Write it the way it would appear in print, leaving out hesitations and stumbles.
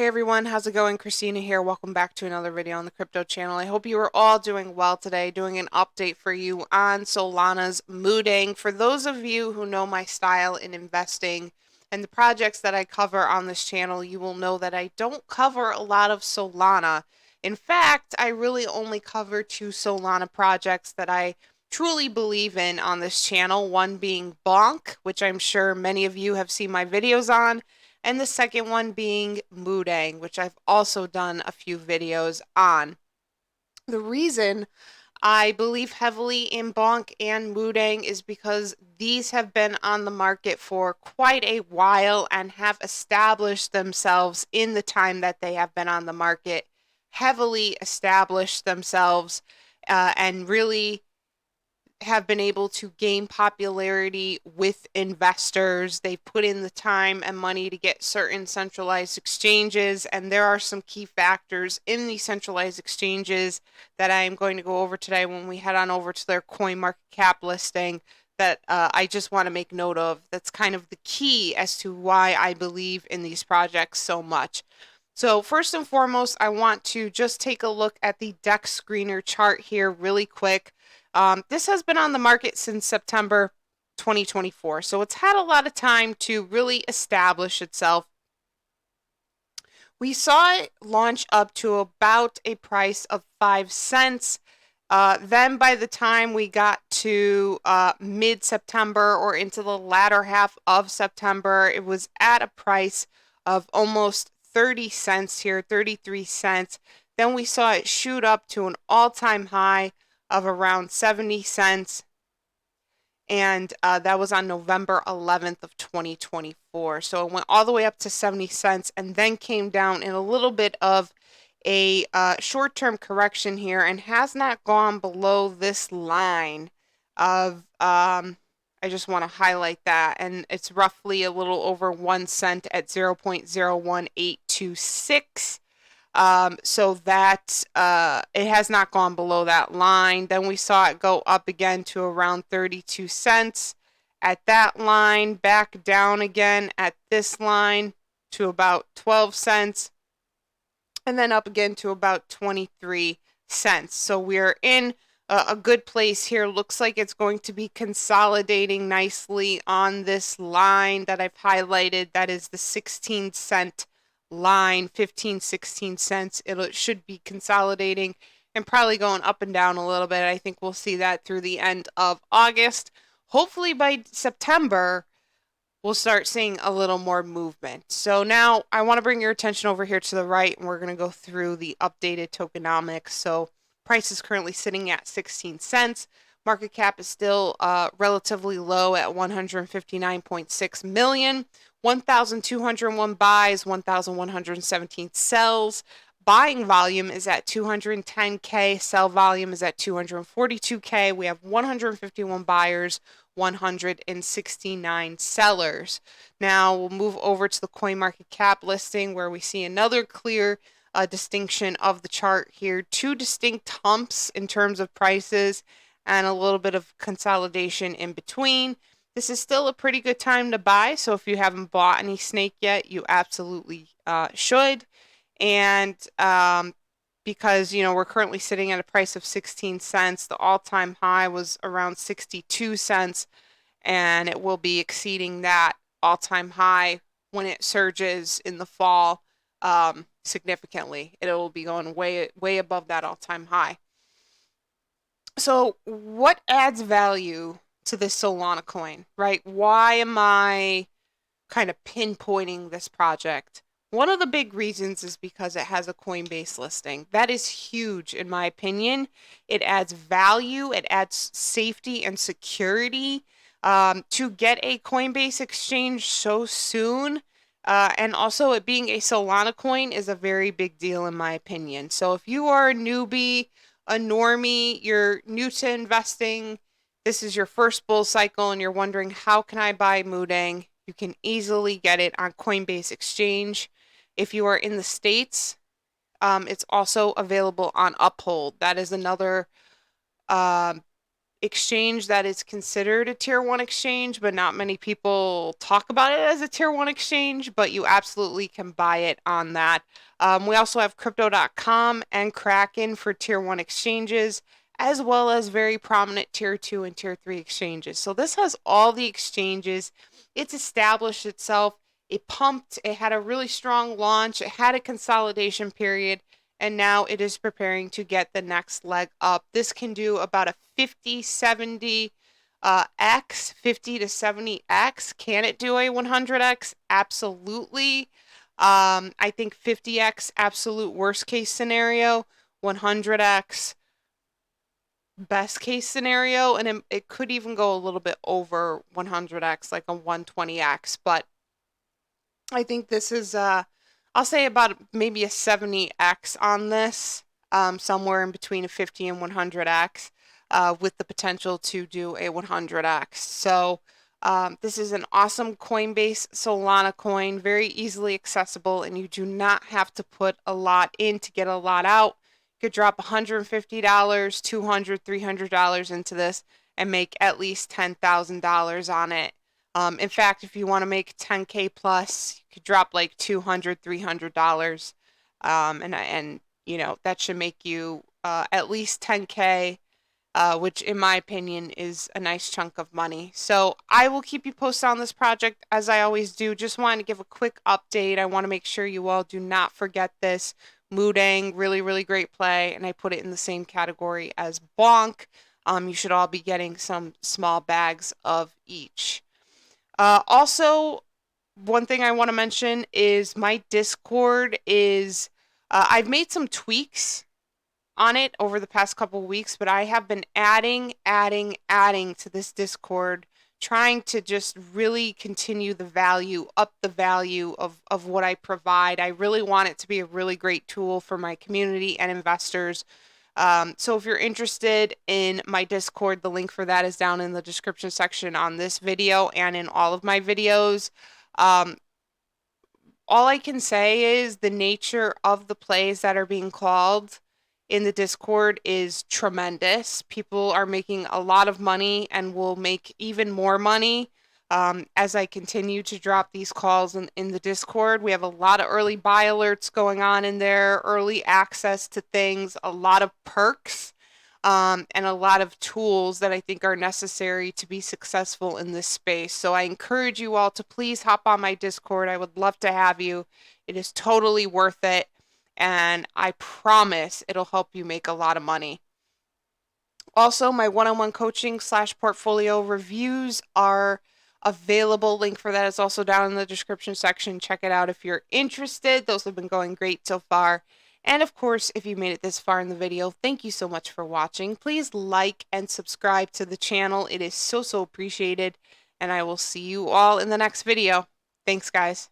Hey everyone, how's it going? Christina here. Welcome back to another video on the crypto channel. I hope you are all doing well today. Doing an update for you on Solana's MOODENG. For those of you who know my style in investing and the projects that I cover on this channel, you will know that I don't cover a lot of Solana. In fact, I really only cover two Solana projects that I truly believe in on this channel, one being Bonk, which I'm sure many of you have seen my videos on, and the second one being MOODENG, which I've also done a few videos on. The reason I believe heavily in Bonk and MOODENG is because these have been on the market for quite a while and have established themselves in the time that they have been on the market, heavily established themselves, and really have been able to gain popularity with investors. They've put in the time and money to get certain centralized exchanges, and there are some key factors in these centralized exchanges that I am going to go over today when we head on over to their coin market cap listing that I just want to make note of. That's kind of the key as to why I believe in these projects so much. So first and foremost, I want to just take a look at the DEX screener chart here really quick. This has been on the market since September 2024, so it's had a lot of time to really establish itself. We saw it launch up to about a price of 5 cents. Then by the time we got to mid-September or into the latter half of September, it was at a price of almost 30 cents here, 33 cents. Then we saw it shoot up to an all-time high of around 70 cents, and that was on November 11th of 2024. So it went all the way up to 70 cents and then came down in a little bit of a short-term correction here and has not gone below this line of I just want to highlight that, and it's roughly a little over 1 cent at 0.01826. So that it has not gone below that line. Then we saw it go up again to around 32 cents at that line, back down again at this line to about 12 cents, and then up again to about 23 cents. So we're in a good place here. Looks like it's going to be consolidating nicely on this line that I've highlighted. That is the 16-cent line, 15, 16 cents. It should be consolidating and probably going up and down a little bit. I think we'll see that through the end of August. Hopefully by September, we'll start seeing a little more movement. So now I want to bring your attention over here to the right, and we're going to go through the updated tokenomics. So price is currently sitting at 16 cents. Market cap is still relatively low at 159.6 million. 1,201 buys, 1,117 sells. Buying volume is at 210K. Sell volume is at 242K. We have 151 buyers, 169 sellers. Now we'll move over to the coin market cap listing where we see another clear distinction of the chart here. Two distinct humps in terms of prices and a little bit of consolidation in between. This is still a pretty good time to buy, so if you haven't bought any snake yet, you absolutely should. And because, you know, we're currently sitting at a price of 16 cents, the all-time high was around 62 cents, and it will be exceeding that all-time high when it surges in the fall significantly. It will be going way above that all-time high. So what adds value to this Solana coin, right? Why am I kind of pinpointing this project? One of the big reasons is because it has a Coinbase listing. That is huge in my opinion. It adds value, it adds safety and security. To get a Coinbase exchange so soon, and also it being a Solana coin is a very big deal in my opinion. So if you are a newbie, a normie, you're new to investing, this is your first bull cycle and you're wondering, how can I buy MOODENG? You can easily get it on Coinbase Exchange. If you are in the States, it's also available on Uphold. That is another exchange that is considered a tier 1 exchange, but not many people talk about it as a tier 1 exchange, but you absolutely can buy it on that. We also have crypto.com and Kraken for tier 1 exchanges, as well as very prominent tier 2 and tier 3 exchanges. So this has all the exchanges. It's established itself. It pumped. It had a really strong launch. It had a consolidation period, and now it is preparing to get the next leg up. This can do about a 50, 70 X, 50 to 70X. Can it do a 100X? Absolutely. I think 50X, absolute worst case scenario, 100X, best case scenario, and it could even go a little bit over 100X, like a 120X, but I think this is, I'll say about maybe a 70X on this, somewhere in between a 50 and 100X, with the potential to do a 100X. So this is an awesome Coinbase Solana coin, very easily accessible, and you do not have to put a lot in to get a lot out. You could drop $150, $200, $300 into this and make at least $10,000 on it. In fact, if you want to make 10K plus, you could drop like $200, $300. And you know, that should make you at least 10K, which in my opinion is a nice chunk of money. So I will keep you posted on this project as I always do. Just wanted to give a quick update. I want to make sure you all do not forget this. MOODENG, really, really great play, and I put it in the same category as Bonk. You should all be getting some small bags of each. Also, one thing I want to mention is my Discord is, I've made some tweaks on it over the past couple of weeks, but I have been adding to this Discord, trying to just really continue the value, up the value of what I provide. I really want it to be a really great tool for my community and investors. So if you're interested in my Discord, the link for that is down in the description section on this video and in all of my videos. All I can say is the nature of the plays that are being called in the Discord is tremendous. People are making a lot of money and will make even more money as I continue to drop these calls in the Discord. We have a lot of early buy alerts going on in there, early access to things, a lot of perks, and a lot of tools that I think are necessary to be successful in this space. So I encourage you all to please hop on my Discord. I would love to have you. It is totally worth it, and I promise it'll help you make a lot of money. Also, my one-on-one coaching / portfolio reviews are available. Link for that is also down in the description section. Check it out if you're interested. Those have been going great so far. And of course, if you made it this far in the video, thank you so much for watching. Please like and subscribe to the channel. It is so appreciated. And I will see you all in the next video. Thanks, guys.